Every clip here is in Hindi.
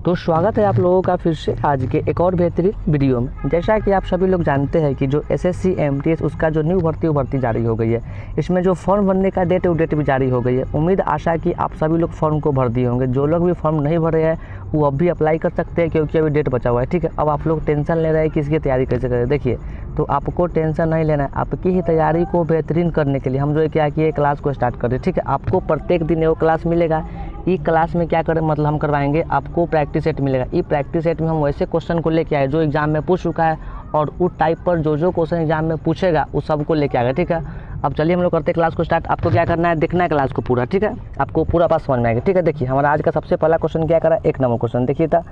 तो स्वागत है आप लोगों का फिर से आज के एक और बेहतरीन वीडियो में। जैसा कि आप सभी लोग जानते हैं कि जो एसएससी एमटीएस उसका जो न्यू भर्ती जारी हो गई है। इसमें जो फॉर्म भरने का डेट भी जारी हो गई है। उम्मीद आशा कि आप सभी लोग फॉर्म को भर दिए होंगे। जो लोग भी फॉर्म नहीं भरे हैं वो अब भी अप्लाई कर सकते हैं, क्योंकि अभी डेट बचा हुआ है। ठीक है, अब आप लोग टेंशन ले रहे हैं कि इसकी तैयारी कैसे करें। देखिए, तो आपको टेंशन नहीं लेना है। आपकी ही तैयारी को बेहतरीन करने के लिए हम जो है क्या किए, क्लास को स्टार्ट करें। ठीक है, आपको प्रत्येक दिन वो क्लास मिलेगा। ई क्लास में क्या करें, मतलब हम करवाएंगे, आपको प्रैक्टिस सेट मिलेगा। ई प्रैक्टिस सेट में हम वैसे क्वेश्चन को लेके आए जो एग्जाम में पूछ चुका है, और उस टाइप पर जो क्वेश्चन एग्जाम में पूछेगा उस सबको लेके आएगा। ठीक है, अब चलिए हम लोग करते हैं क्लास को स्टार्ट। आपको क्या करना है, देखना है क्लास को पूरा। ठीक है, आपको पूरा बात समझ में आएगा। ठीक है, देखिए हमारा आज का सबसे पहला क्वेश्चन क्या करा, 1 नंबर क्वेश्चन देखिए था।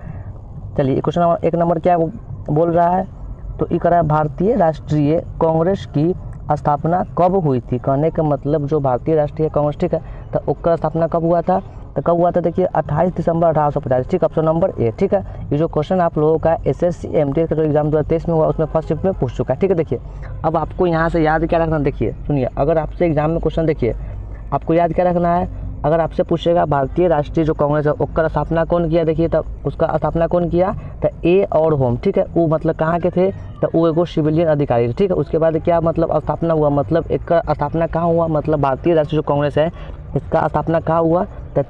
चलिए क्वेश्चन नंबर 1 नंबर क्या बोल रहा है, तो ये करा भारतीय राष्ट्रीय कांग्रेस की स्थापना कब हुई थी। कहने का मतलब जो भारतीय राष्ट्रीय कांग्रेस, ठीक है, तो उसका स्थापना कब हुआ था, तो कब हुआ था देखिए 28 दिसंबर 1850। ठीक, ऑप्शन नंबर ए। ठीक है, ये जो क्वेश्चन आप लोगों का एसएससी एमटीएस का जो एग्जाम 2023 में हुआ उसमें फर्स्ट शिफ्ट में पूछ चुका है। ठीक है, देखिए अब आपको यहाँ से याद क्या रखना, देखिए सुनिए, अगर आपसे एग्जाम में क्वेश्चन, देखिए आपको याद क्या रखना है, अगर आपसे पूछेगा भारतीय राष्ट्रीय जो कांग्रेस है उसका स्थापना कौन किया, देखिए तब उसका स्थापना कौन किया, तो ए और होम। ठीक है, वो मतलब कहाँ के थे, तो वो एगो सिविलियन अधिकारी थे। ठीक है, उसके बाद क्या मतलब स्थापना हुआ, मतलब एक स्थापना कहाँ हुआ, मतलब भारतीय राष्ट्रीय जो कांग्रेस है इसका स्थापना कहाँ हुआ, तो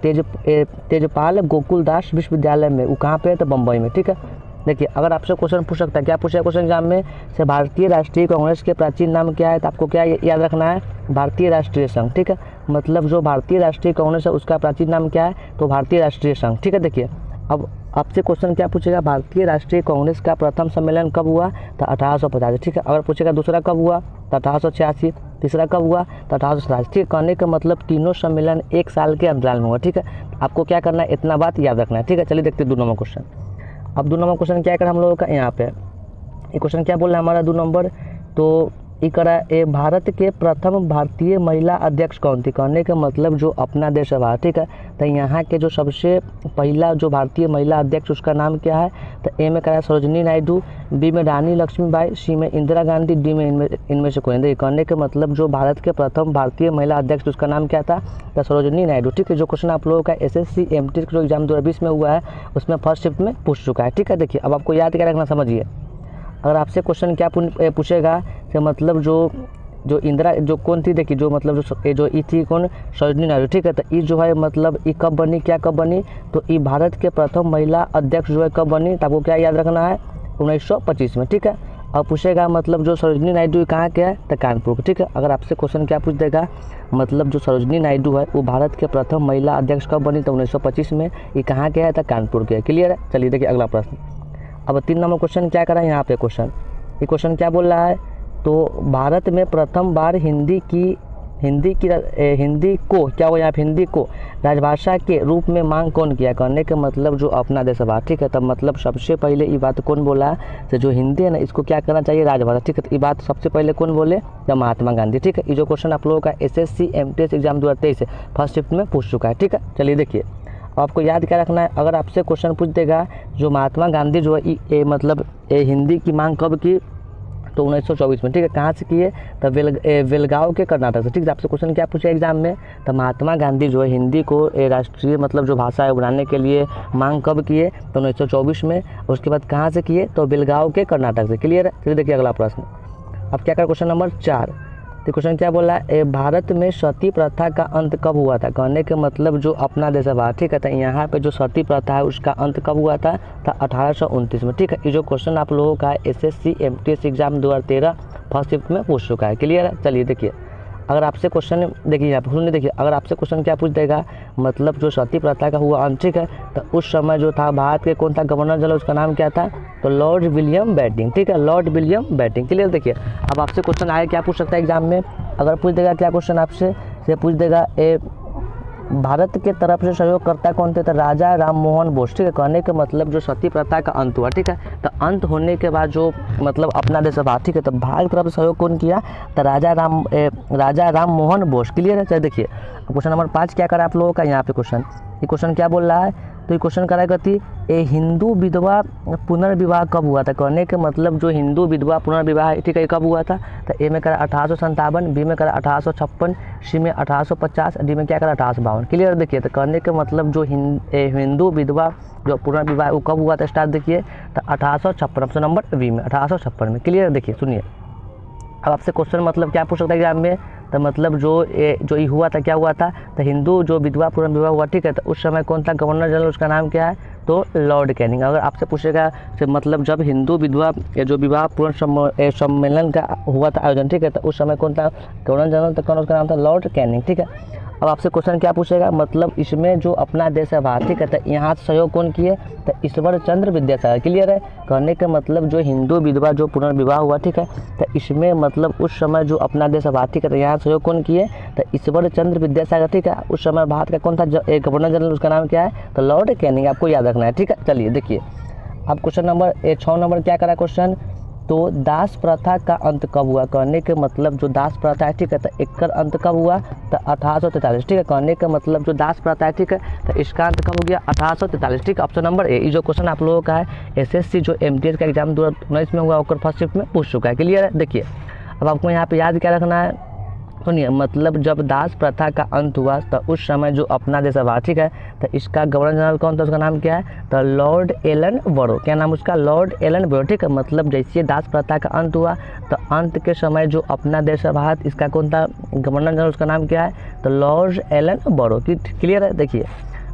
तेजपाल गोकुलदास विश्वविद्यालय में। वो कहाँ पे है, तो बम्बई में। ठीक है, देखिए अगर आपसे क्वेश्चन पूछ सकता है, क्या पूछा क्वेश्चन एग्जाम में से, भारतीय राष्ट्रीय कांग्रेस के प्राचीन नाम क्या है, तो आपको क्या याद रखना है, भारतीय राष्ट्रीय संघ। ठीक है, मतलब जो भारतीय राष्ट्रीय कांग्रेस है उसका प्राचीन नाम क्या है, तो भारतीय राष्ट्रीय संघ। ठीक है, देखिए अब आपसे क्वेश्चन क्या पूछेगा, भारतीय राष्ट्रीय कांग्रेस का प्रथम सम्मेलन कब हुआ, तो 1850। ठीक है, अगर पूछेगा दूसरा कब हुआ, तो 1886। तीसरा कब हुआ, तो 1887। ठीक, कहने का मतलब तीनों सम्मेलन 1 साल के अंतराल में हुआ। ठीक है, आपको क्या करना है, इतना बात याद रखना है। ठीक है, चलिए देखते हैं 2 नंबर क्वेश्चन। अब 2 नंबर क्वेश्चन क्या करा हम लोगों का, यहाँ पे ये क्वेश्चन क्या बोल रहा है हमारा 2 नंबर, तो ये करा ए भारत के प्रथम भारतीय महिला अध्यक्ष कौन थी। कहने का मतलब जो अपना देश है। ठीक है, तो यहाँ के जो सबसे पहला जो भारतीय महिला अध्यक्ष उसका नाम क्या है, तो ए में करा सरोजनी नायडू, बी में रानी लक्ष्मीबाई, सी में इंदिरा गांधी, डी में इनमें से कोई नहीं। कहने का मतलब जो भारत के प्रथम भारतीय महिला अध्यक्ष उसका नाम क्या था, तो सरोजनी नायडू। ठीक है, जो क्वेश्चन आप लोगों का एसएससी एमटीएस जो एग्जाम 2020 में हुआ है उसमें फर्स्ट शिफ्ट में पूछ चुका है। ठीक है, देखिए अब आपको याद क्या रखना, समझिए, अगर आपसे क्वेश्चन क्या पूछेगा कि मतलब जो इंदिरा जो कौन थी, देखिए जो मतलब जो ई थी कौन, सरोजनी नायडू। ठीक है, तो ई जो है मतलब ई कब बनी, क्या कब बनी, तो ई भारत के प्रथम महिला अध्यक्ष जो है कब बनी, तो आपको क्या याद रखना है, 1925 में। ठीक है, अब पूछेगा मतलब जो सरोजनी नायडू कहाँ के है, तो कानपुर के। ठीक है, अगर आपसे क्वेश्चन क्या पूछ देगा, मतलब जो सरोजनी नायडू है वो भारत के प्रथम महिला अध्यक्ष कब बनी, तो 1925 में। ये कहाँ के है, तो कानपुर के है। क्लियर है, चलिए देखिए अगला प्रश्न। अब 3 नंबर क्वेश्चन क्या करा यहाँ पे क्वेश्चन, ये क्वेश्चन क्या बोल रहा है, तो भारत में प्रथम बार हिंदी को क्या हुआ, यहाँ पे हिंदी को राजभाषा के रूप में मांग कौन किया। कहने का मतलब जो अपना देश है। ठीक है, तब मतलब सबसे पहले ये बात कौन बोला, तो जो हिंदी है ना इसको क्या करना चाहिए, राजभाषा। ठीक है, तो ये बात सबसे पहले कौन बोले, जब महात्मा गांधी। ठीक है, ये जो क्वेश्चन आप लोगों का एसएससी एमटीएस एग्जाम 2023 से फर्स्ट शिफ्ट में पूछ चुका है। ठीक है, चलिए देखिए आपको याद क्या रखना है, अगर आपसे क्वेश्चन पूछ देगा जो महात्मा गांधी जो है मतलब हिंदी की मांग कब की, तो 1924 में। ठीक है, कहाँ से किए, तो बेलगांव के कर्नाटक से। ठीक है, आपसे क्वेश्चन क्या पूछे एग्जाम में, तो महात्मा गांधी जो है हिंदी को राष्ट्रीय मतलब जो भाषा है बनाने के लिए मांग कब किए, तो 1924 में। उसके बाद कहाँ से किए, तो बेलगांव के कर्नाटक से। क्लियर है, फिर देखिए अगला प्रश्न। अब क्या कर क्वेश्चन नंबर 4, तो क्वेश्चन क्या बोला है, भारत में सती प्रथा का अंत कब हुआ था। कहने के मतलब जो अपना देश है। ठीक है, तो यहाँ पे जो सती प्रथा है उसका अंत कब हुआ था, 1829 में। ठीक है, ये जो क्वेश्चन आप लोगों का SSC MTS exam 2013 first shift में पूछ चुका है। क्लियर है, चलिए देखिए अगर आपसे क्वेश्चन देखिए यहाँ पर देखिए, अगर आपसे क्वेश्चन क्या पूछ देगा, मतलब जो सती प्रथा का हुआ अंत। ठीक है, तो उस समय जो था भारत के कौन था गवर्नर जनरल, उसका नाम क्या था, तो लॉर्ड विलियम बेंटिंक। ठीक है, लॉर्ड विलियम बेंटिंक। क्लियर, देखिए अब आपसे क्वेश्चन आए क्या पूछ सकता है एग्जाम में, अगर पूछ देगा क्या क्वेश्चन आपसे से पूछ देगा भारत के तरफ से सहयोगकर्ता कौन थे, तो राजा राम मोहन बोस। ठीक है, कहने का मतलब जो सती प्रथा का अंत हुआ। ठीक है, तो अंत होने के बाद जो मतलब अपना देश है। ठीक है, तो भारत की तरफ से सहयोग कौन किया, तो राजा राम मोहन बोस। क्लियर है, चलिए देखिए क्वेश्चन नंबर 5 क्या करा आप लोगों का यहाँ पे क्वेश्चन, ये क्वेश्चन क्या बोल रहा है, तो ये क्वेश्चन करा करती ए हिंदू विधवा पुनर्विवाह कब हुआ था। कहने के मतलब जो हिंदू विधवा पुनर्विवाह ठीक है कब हुआ था। तो ए में करा 1857, बी में करा 1856, सी में 1850, डी में क्या करा 1852। क्लियर देखिए। तो कहने के मतलब जो हिंदू विधवा जो पुनर्विवाह वो कब हुआ था स्टार्ट देखिए तो 1856, ऑप्शन नंबर बी में 1856 में। क्लियर देखिए सुनिए। अब आपसे क्वेश्चन मतलब क्या पूछ सकता है एग्जाम में। तो मतलब जो ये हुआ था क्या हुआ था। तो हिंदू जो विधवा पुनर्विवाह हुआ ठीक है। तो उस समय कौन था गवर्नर जनरल, उसका नाम क्या है तो लॉर्ड कैनिंग। अगर आपसे पूछेगा तो मतलब जब हिंदू विधवा जो विवाह पूर्ण सम्मेलन का हुआ था आयोजन ठीक है। तो उस समय कौन था गवर्नर जनरल, तो कौन उसका नाम था लॉर्ड कैनिंग। ठीक है। अब आपसे क्वेश्चन क्या पूछेगा मतलब इसमें जो अपना देश है भारत ठीक है। तो यहाँ सहयोग कौन किए तो ईश्वर चंद्र विद्यासागर। क्लियर है। कहने का मतलब जो हिंदू विधवा जो पुनर्विवाह हुआ ठीक है। तो इसमें मतलब उस समय जो अपना देश है भारत ठीक है। तो यहाँ सहयोग कौन किए तो ईश्वर चंद्र विद्यासागर। ठीक है। उस समय भारत का कौन था गवर्नर जनरल, उसका नाम क्या है तो लॉर्ड कैनिंग। आपको याद रखना है। ठीक है। चलिए देखिए अब क्वेश्चन नंबर 6 नंबर क्या करा क्वेश्चन। तो दास प्रथा का अंत कब हुआ। कहने के मतलब जो दास प्रथा है ठीक है। तो एक अंत कब हुआ तो 1843। ठीक है। कहने का मतलब जो दास प्रथा है ठीक है। तो इसका अंत कब हो गया 1843। ठीक है। Option number A. जो क्वेश्चन आप लोगों का है एसएससी जो एमटीएस का एग्जाम 2019 में हुआ और फर्स्ट शिफ्ट में पूछ चुका है। क्लियर है। देखिए अब आपको यहाँ पे याद क्या रखना है सुनिए। मतलब जब दास प्रथा का अंत हुआ तो उस समय जो अपना देश है ठीक है। तो इसका गवर्नर जनरल कौन था, उसका नाम क्या है तो लॉर्ड एलन बोरो। क्या नाम उसका लॉर्ड एलन बोरो। ठीक है। मतलब जैसे दास प्रथा का अंत हुआ तो अंत के समय जो अपना देश है भारत, इसका कौन था गवर्नर जनरल, उसका नाम क्या है तो लॉर्ड एलन बोरो। क्लियर है। देखिए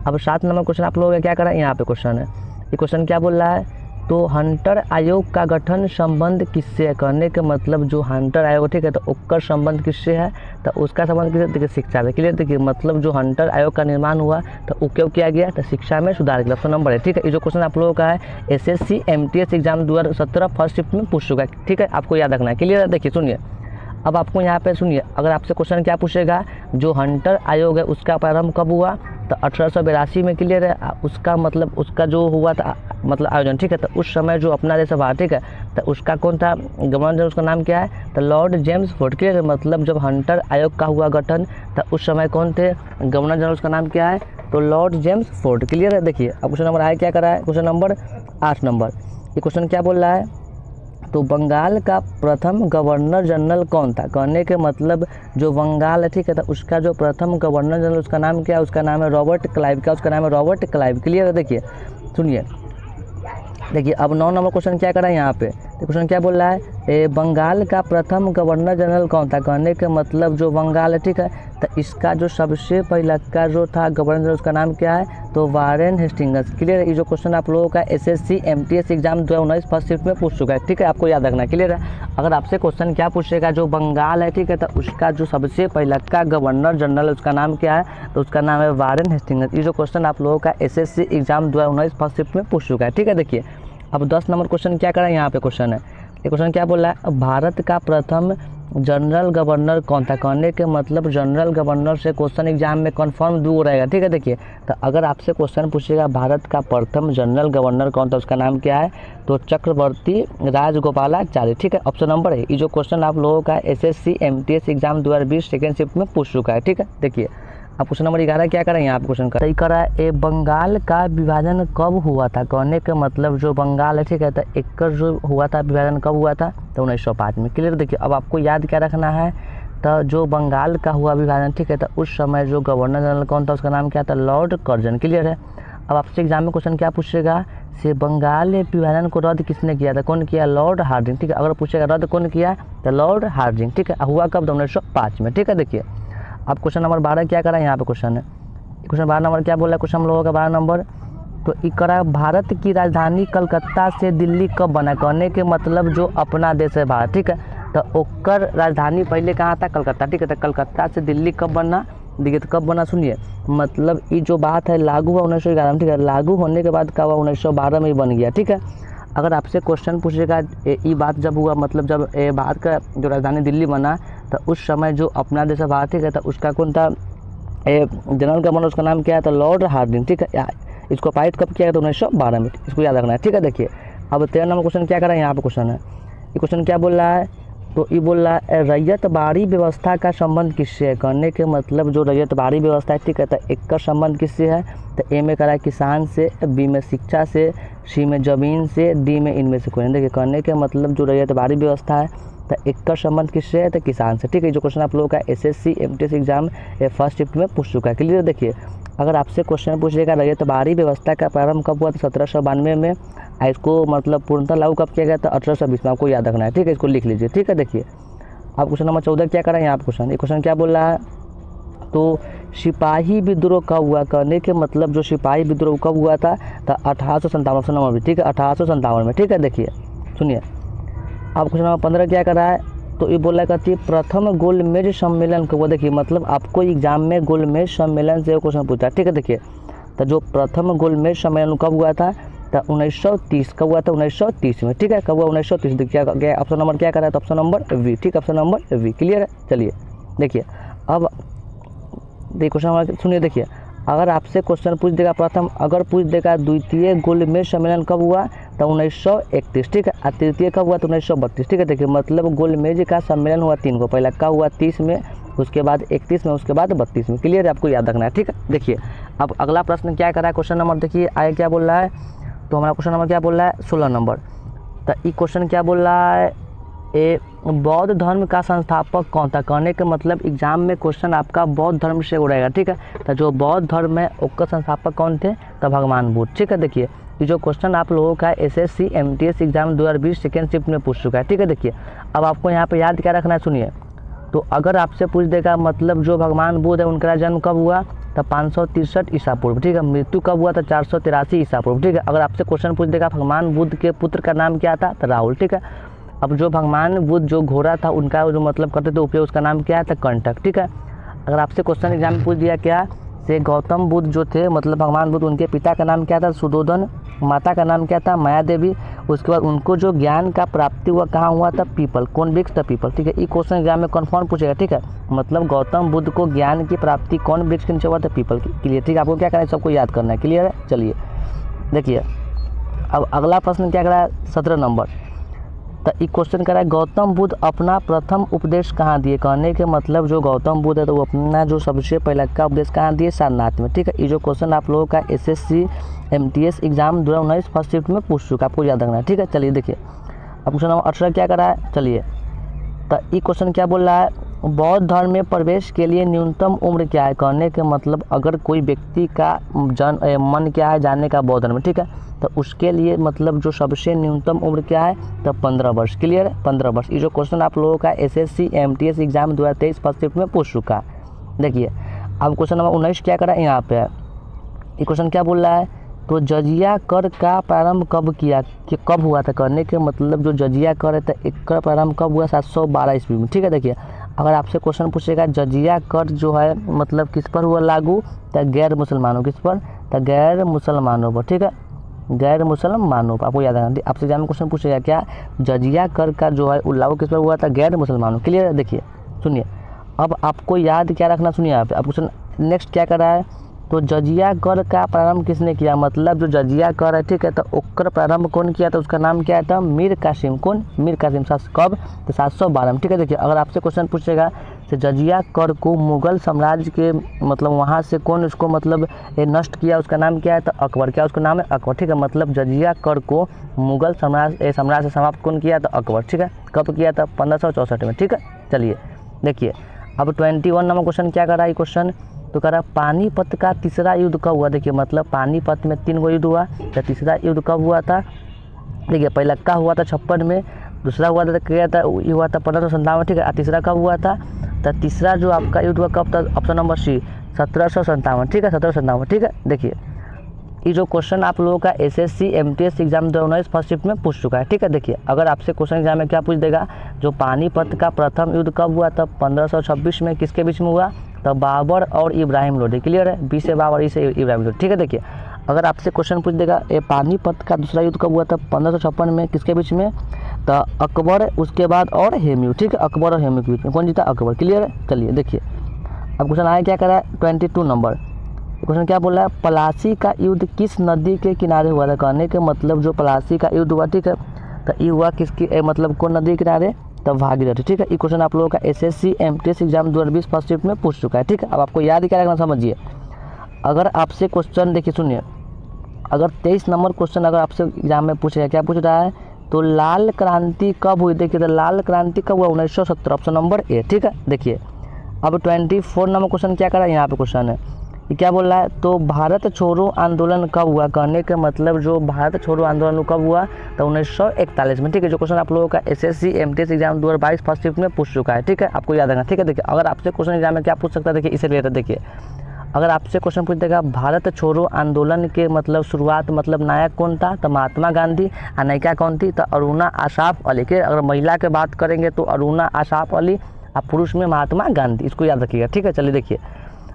अब 7 नंबर क्वेश्चन आप लोगों ने क्या करा, यहाँ पे क्वेश्चन है। ये क्वेश्चन क्या बोल रहा है तो हंटर आयोग का गठन संबंध किससे है। कहने के मतलब जो हंटर आयोग ठीक है तो उसका संबंध किससे है तो उसका संबंध किससे देखिए शिक्षा में। क्लियर देखिए मतलब जो हंटर आयोग का निर्माण हुआ तो वो क्यों किया गया तो शिक्षा में सुधार के लिए। ऑप्शन नंबर है। ठीक है। ये जो क्वेश्चन आप लोगों का है SSC MTS exam 2017 first shift में पूछ चुका है। ठीक है। आपको याद रखना है। क्लियर है। देखिए सुनिए अब आपको यहाँ पे सुनिए अगर आपसे क्वेश्चन क्या पूछेगा जो हंटर आयोग है उसका प्रारंभ कब हुआ तो 1882 में। क्लियर है। उसका मतलब उसका जो हुआ था मतलब आयोजन ठीक है। तो उस समय जो अपना देश भारत ठीक है तो उसका कौन था गवर्नर जनरल, उसका नाम क्या है तो लॉर्ड जेम्स फोर्ड। क्लियर है। मतलब जब हंटर आयोग का हुआ गठन तो उस समय कौन थे गवर्नर जनरल, उसका नाम क्या है तो लॉर्ड जेम्स फोर्ड। क्लियर है। देखिए अब क्वेश्चन नंबर आए क्या करा है क्वेश्चन नंबर 8 नंबर। ये क्वेश्चन क्या बोल रहा है तो बंगाल का प्रथम गवर्नर जनरल कौन था। कहने के मतलब जो बंगाल है ठीक है तो उसका जो प्रथम गवर्नर जनरल उसका नाम क्या है, उसका नाम है रॉबर्ट क्लाइव। क्या उसका नाम है रॉबर्ट क्लाइव। क्लियर है। देखिए सुनिए देखिए अब 9 नंबर क्वेश्चन क्या करा है यहाँ पे तो क्वेश्चन क्या बोल रहा है बंगाल का प्रथम गवर्नर जनरल कौन था। कहने के मतलब जो बंगाल है ठीक है तो इसका जो सबसे पहला का जो था गवर्नर जनरल उसका नाम क्या है तो वारेन हेस्टिंग्स। क्लियर है। ये जो क्वेश्चन आप लोगों का SSC MTS exam 2019 first shift में पूछ चुका है। ठीक है। आपको याद रखना है। क्लियर है। अगर आपसे क्वेश्चन क्या पूछेगा जो बंगाल है ठीक है तो उसका जो सबसे पहला का गवर्नर जनरल उसका नाम क्या है तो उसका नाम है वारेन हेस्टिंग्स। ये जो क्वेश्चन आप लोगों का एसएससी एग्जाम 2019 फर्स्ट शिफ्ट में पूछ चुका है। ठीक है। देखिए अब 10 नंबर क्वेश्चन क्या करा यहाँ पे क्वेश्चन है। ये क्वेश्चन क्या बोल रहा है भारत का प्रथम जनरल गवर्नर कौन था। कहने के मतलब जनरल गवर्नर से क्वेश्चन एग्जाम में कन्फर्म दूर रहेगा। ठीक है। देखिए तो अगर आपसे क्वेश्चन पूछेगा भारत का प्रथम जनरल गवर्नर कौन था, उसका नाम क्या है तो चक्रवर्ती राजगोपालाचारी। ठीक है। ऑप्शन नंबर है। ये जो क्वेश्चन आप लोगों का SSC MTS exam 2020 second shift में पूछ चुका है। ठीक है। देखिए अब क्वेश्चन नंबर 11 क्या करा यहाँ पे क्वेश्चन सही करा है बंगाल का विभाजन कब हुआ था। कहने का मतलब जो बंगाल है ठीक है तो एक जो हुआ था विभाजन कब हुआ था तो 1905 में। क्लियर। देखिए अब आपको याद क्या रखना है तो जो बंगाल का हुआ विभाजन ठीक है तो उस समय जो गवर्नर जनरल कौन था उसका नाम क्या था लॉर्ड कर्जन। क्लियर है। अब आपसे एग्जाम में क्वेश्चन क्या पूछेगा से बंगाल विभाजन को रद्द किसने किया था, कौन किया लॉर्ड हार्डिंग। ठीक है। अगर पूछेगा रद्द कौन किया तो लॉर्ड हार्डिंग। ठीक है। हुआ कब 1905 में। ठीक है। देखिए अब क्वेश्चन नंबर 12 क्या करा यहाँ पे क्वेश्चन है क्वेश्चन 12 नंबर क्या बोला है क्वेश्चन हम लोगों का 12 नंबर तो ये करा भारत की राजधानी कलकत्ता से दिल्ली कब बना। कहने के मतलब जो अपना देश है भारत ठीक है तो ओकर राजधानी पहले कहाँ था कलकत्ता। ठीक है। तो कलकत्ता से दिल्ली कब बना देखिए तो कब बना सुनिए मतलब ये जो बात है लागू हुआ 1911 में। ठीक है। लागू होने के बाद क्या हुआ 1912 में ही बन गया। ठीक है। अगर आपसे क्वेश्चन पूछेगा ये बात जब हुआ मतलब जब भारत का जो राजधानी दिल्ली बना तो उस समय जो अपना देश भारत ठीक है तो उसका कौन था जनरल गवर्नर, उसका नाम क्या है तो लॉर्ड हार्डिंग। ठीक है। इसको पारित कब किया तो 1912 में। इसको याद रखना है। ठीक है। देखिए अब 13 नंबर क्वेश्चन क्या करा यहाँ पे क्वेश्चन है। ये क्वेश्चन क्या बोल रहा है तो ये बोल रहा है रैयतबाड़ी व्यवस्था का संबंध किससे है। कहने के मतलब जो रैयतबाड़ी व्यवस्था है, ठीक है, तो एक का संबंध किससे है। तो ए में करा है किसान से, बी में शिक्षा से, सी में ज़मीन से, डी में इनमें से कोई नहीं। देखिए कहने के मतलब जो रैयतबाड़ी व्यवस्था है तो एक का संबंध किससे है, तो किसान से। ठीक है, जो क्वेश्चन आप लोगों का SSC MTS exam first shift में पूछ चुका है। क्लियर। देखिए अगर आपसे क्वेश्चन पूछेगा रैयतबाड़ी व्यवस्था का प्रारंभ कब हुआ, तो 1792 में। इसको मतलब पूर्णतः लागू कब किया गया, तो 1820 में। आपको याद रखना है, ठीक है, इसको लिख लीजिए। ठीक है, देखिए अब क्वेश्चन नंबर 14 क्या करा है यहाँ पर क्वेश्चन। ये क्वेश्चन क्या बोल रहा है, तो सिपाही विद्रोह कब हुआ। कहने के मतलब जो सिपाही विद्रोह कब हुआ था, तो 1857, ऑप्शन नंबर भी, ठीक है, 1857 में। ठीक है, देखिए सुनिए अब क्वेश्चन नंबर 15 क्या कर रहा है, तो ये बोला कहती है प्रथम गोलमेज सम्मेलन को। देखिए मतलब आपको एग्जाम में गोलमेज सम्मेलन से क्वेश्चन पूछा है। ठीक है, देखिए तो जो प्रथम गोलमेज सम्मेलन कब हुआ था, तो 1930 कब हुआ था, 1930 में। ठीक है, कब हुआ, 1930। देखिए क्या ऑप्शन नंबर क्या कर रहा है, तो ऑप्शन नंबर वी। ठीक है, ऑप्शन नंबर वी। क्लियर है। चलिए देखिए अब देखिए क्वेश्चन नंबर सुनिए। देखिए अगर आपसे क्वेश्चन पूछ देगा प्रथम, अगर पूछ देगा द्वितीय गोलमेज सम्मेलन कब हुआ, तो 1931। ठीक है, और तृतीय कब हुआ, तो 1932। ठीक है, देखिए मतलब गोलमेज का सम्मेलन हुआ 3 को, पहला कब हुआ 30 में, उसके बाद 31 में, उसके बाद 32 में। क्लियर है, आपको याद रखना है। ठीक है, देखिए अब अगला प्रश्न क्या कर रहा है, क्वेश्चन नंबर देखिए आगे क्या बोल रहा है, तो हमारा क्वेश्चन नंबर क्या बोल रहा है 16 नंबर। तो ये क्वेश्चन क्या बोल रहा है, ए बौद्ध धर्म का संस्थापक कौन था। कहने के मतलब एग्जाम में क्वेश्चन आपका बौद्ध धर्म से उड़ेगा। ठीक है, तो जो बौद्ध धर्म है उसका संस्थापक कौन थे, तो भगवान बुद्ध। ठीक है, देखिए ये जो क्वेश्चन आप लोगों का SSC MTS exam 2020 second shift में पूछ चुका है। ठीक है, देखिए अब आपको यहाँ पे याद क्या रखना है, सुनिए। तो अगर आपसे पूछ देगा मतलब जो भगवान बुद्ध है उनका जन्म कब हुआ, तो 563 ईसा पूर्व। ठीक है, मृत्यु कब हुआ, तो 483 ईसा पूर्व। ठीक है, अगर आपसे क्वेश्चन पूछ देगा भगवान बुद्ध के पुत्र का नाम क्या था, तो राहुल। ठीक है, अब जो भगवान बुद्ध जो घोड़ा था उनका जो मतलब करते थे उपयोग, उसका नाम क्या है, तो कंटक। ठीक है, अगर आपसे क्वेश्चन एग्जाम में पूछ दिया क्या से गौतम बुद्ध जो थे मतलब भगवान बुद्ध, उनके पिता का नाम क्या था, सुदोधन, माता का नाम क्या था, माया देवी। उसके बाद उनको जो ज्ञान का प्राप्ति हुआ कहाँ हुआ था, पीपल। कौन वृक्ष था, पीपल। ठीक है, ये क्वेश्चन एग्जाम में कन्फर्म पूछेगा। ठीक है, मतलब गौतम बुद्ध को ज्ञान की प्राप्ति कौन वृक्ष के नीचे हुआ था, पीपल के लिए। ठीक है, आपको क्या करना है, सबको याद करना है। क्लियर है। चलिए देखिए अब अगला प्रश्न क्या करा है, 17 नंबर। तो ये क्वेश्चन करा है गौतम बुद्ध अपना प्रथम उपदेश कहाँ दिए। कहने के मतलब जो गौतम बुद्ध है तो वो अपना जो सबसे पहला का उपदेश कहाँ दिए, सारनाथ में। ठीक है, ये जो क्वेश्चन आप लोगों का SSC MTS exam 2019 first shift में पूछ चुका है, आपको याद रखना है। ठीक है, चलिए देखिए अब क्वेश्चन नंबर 18 क्या करा है। चलिए तो ये क्वेश्चन क्या बोल रहा है, बौद्ध धर्म में प्रवेश के लिए न्यूनतम उम्र क्या है। कहने के मतलब अगर कोई व्यक्ति का मन क्या है जानने का बौद्ध धर्म में, ठीक है, तो उसके लिए मतलब जो सबसे न्यूनतम उम्र क्या है, तो 15 वर्ष। क्लियर है, 15 वर्ष। ये जो क्वेश्चन आप लोगों का SSC MTS exam 2023 first shift में पूछ चुका है। देखिए अब क्वेश्चन नंबर 19 क्या करा है, यहाँ पे है ये क्वेश्चन क्या बोल रहा है, तो जजिया कर का प्रारंभ कब किया, कि कब हुआ था। करने के मतलब जो जजिया कर है तो इसका प्रारंभ कब हुआ, 712 ईस्वी में। ठीक है, देखिए अगर आपसे क्वेश्चन पूछेगा जजिया कर जो है मतलब किस पर हुआ लागू, तो गैर मुसलमानों, किस पर, तो गैर मुसलमानों पर। ठीक है, गैर मुसलमानों पर, आपको याद रखना। आपसे एग्जाम में क्वेश्चन पूछेगा क्या जजिया कर का जो है लागू किस पर हुआ था, गैर मुसलमानों। क्लियर है। देखिए सुनिए अब आपको याद क्या रखना, सुनिए आप क्वेश्चन नेक्स्ट क्या कर रहा है, तो जजिया कर का प्रारंभ किसने किया। मतलब जो जजिया कर है, ठीक है, तो उसका प्रारंभ कौन किया था, उसका नाम क्या था, मीर कासिम। कौन, मीर कासिम। कब, तो 712 में। ठीक है, देखिए अगर आपसे क्वेश्चन पूछेगा तो जजिया कर को मुगल साम्राज्य के मतलब वहाँ से कौन उसको मतलब नष्ट किया, उसका नाम क्या है, तो अकबर। क्या उसका नाम है, अकबर। ठीक है, मतलब जजिया कर को मुगल साम्राज्य से समाप्त कौन किया था, अकबर। ठीक है, कब किया था, 1564 में। ठीक है, चलिए देखिए अब 21 नंबर क्वेश्चन क्या कर रहा है क्वेश्चन, तो कह रहा पानीपत का तीसरा युद्ध कब हुआ। देखिए मतलब पानीपत में 3 गो युद्ध हुआ, तो तीसरा युद्ध कब हुआ था। देखिए पहला का हुआ था 56 में, दूसरा हुआ था क्या था, ये हुआ था 1557। ठीक है, और तीसरा कब हुआ था, तो तीसरा जो आपका युद्ध हुआ कब था, ऑप्शन नंबर सी 1757। ठीक है, 1757। ठीक है, देखिए ये जो क्वेश्चन आप लोगों का SSC MTS exam 2019 first shift में पूछ चुका है। ठीक है, देखिए अगर आपसे क्वेश्चन एग्जाम में क्या पूछ देगा, जो पानीपत का प्रथम युद्ध कब हुआ, तब 1526 में किसके बीच में हुआ, तब बाबर और इब्राहिम लोधी। क्लियर है, बी से बाबर, ई से इब्राहिम लोधी। ठीक है, देखिए अगर आपसे क्वेश्चन पूछ देगा ये पानीपत का दूसरा युद्ध कब हुआ था, 1556 में, किसके बीच में, तो अकबर, उसके बाद और हेमू। ठीक है, अकबर और हेमू के बीच में कौन जीता, अकबर। क्लियर है, चलिए देखिए अब क्वेश्चन आया क्या करा है 22 नंबर। क्वेश्चन क्या बोल रहा है, पलासी का युद्ध किस नदी के किनारे हुआ था। कहने के मतलब जो पलासी का युद्ध हुआ, ठीक है, तो ये हुआ किसकी मतलब कौन नदी के किनारे, तो तब भागीरथी। ठीक है, ये क्वेश्चन आप लोगों का SSC MTS exam 2020 first shift में पूछ चुका है। ठीक है, अब आपको याद क्या रखना समझिए। अगर आपसे क्वेश्चन देखिए सुनिए, अगर 23 नंबर क्वेश्चन अगर आपसे एग्जाम में पूछेगा, क्या पूछ रहा है, तो लाल क्रांति कब हुई, देखिए तो लाल क्रांति कब हुआ, 1970, ऑप्शन नंबर ए। ठीक है, देखिए अब 24 नंबर क्वेश्चन क्या करा, यहाँ पे क्वेश्चन है ये क्या बोल रहा है, तो भारत छोड़ो आंदोलन कब हुआ, कहने का मतलब जो भारत छोड़ो आंदोलन कब हुआ, तो 1941 में। ठीक है, जो क्वेश्चन आप लोगों का SSC MTS exam 2022 first shift में पूछ चुका है। ठीक है, आपको याद रखना। ठीक है, देखिए अगर आपसे क्वेश्चन एग्जाम में क्या पूछ सकता है, देखिए इसे रिलेटेड देखिए, अगर आपसे क्वेश्चन पूछ देगा भारत छोड़ो आंदोलन के मतलब शुरुआत मतलब नायक कौन था, तो महात्मा गांधी, और नायिका कौन थी, तो अरुणा आसाफ अली। के अगर महिला की बात करेंगे तो अरुणा आसाफ अली, और पुरुष में महात्मा गांधी, इसको याद रखिएगा। ठीक है, चलिए देखिए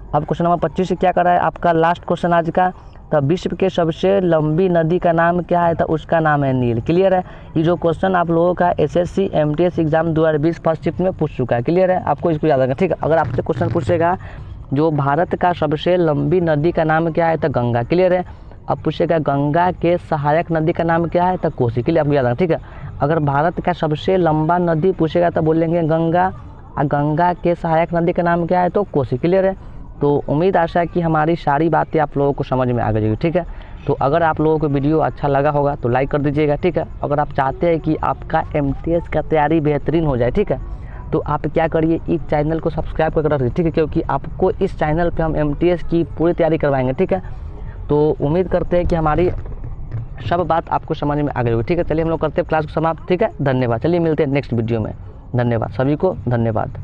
अब क्वेश्चन नंबर 25 से क्या कर रहा है आपका लास्ट क्वेश्चन आज का, तो विश्व के सबसे लंबी नदी का नाम क्या है, तो उसका नाम है नील। क्लियर है, ये जो क्वेश्चन आप लोगों का SSC MTS exam 2020 first shift में पूछ चुका है। क्लियर है, आपको इसको याद रखना। ठीक है, अगर आपसे क्वेश्चन पूछेगा जो भारत का सबसे लंबी नदी का नाम क्या है, तो गंगा। क्लियर है, अब पूछेगा गंगा के सहायक नदी का नाम क्या है, तो कोसी। क्लियर, आपको याद रखना। ठीक है, अगर भारत का सबसे लंबा नदी पूछेगा तो बोलेंगे गंगा, और गंगा के सहायक नदी का नाम क्या है, तो कोसी। क्लियर है, तो उम्मीद आशा है कि हमारी सारी बातें आप लोगों को समझ में आ गई। ठीक है, तो अगर आप लोगों को वीडियो अच्छा लगा होगा तो लाइक कर दीजिएगा। ठीक है, अगर आप चाहते हैं कि आपका MTS का तैयारी बेहतरीन हो जाए, ठीक है, तो आप क्या करिए, इस चैनल को सब्सक्राइब करके रखिए। ठीक है, क्योंकि आपको इस चैनल पे हम MTS की पूरी तैयारी करवाएंगे। ठीक है, तो उम्मीद करते हैं कि हमारी सब बात आपको समझ में आ गई होगी। ठीक है, चलिए हम लोग करते हैं क्लास को समाप्त। ठीक है, धन्यवाद। चलिए मिलते हैं नेक्स्ट वीडियो में। धन्यवाद सभी को, धन्यवाद।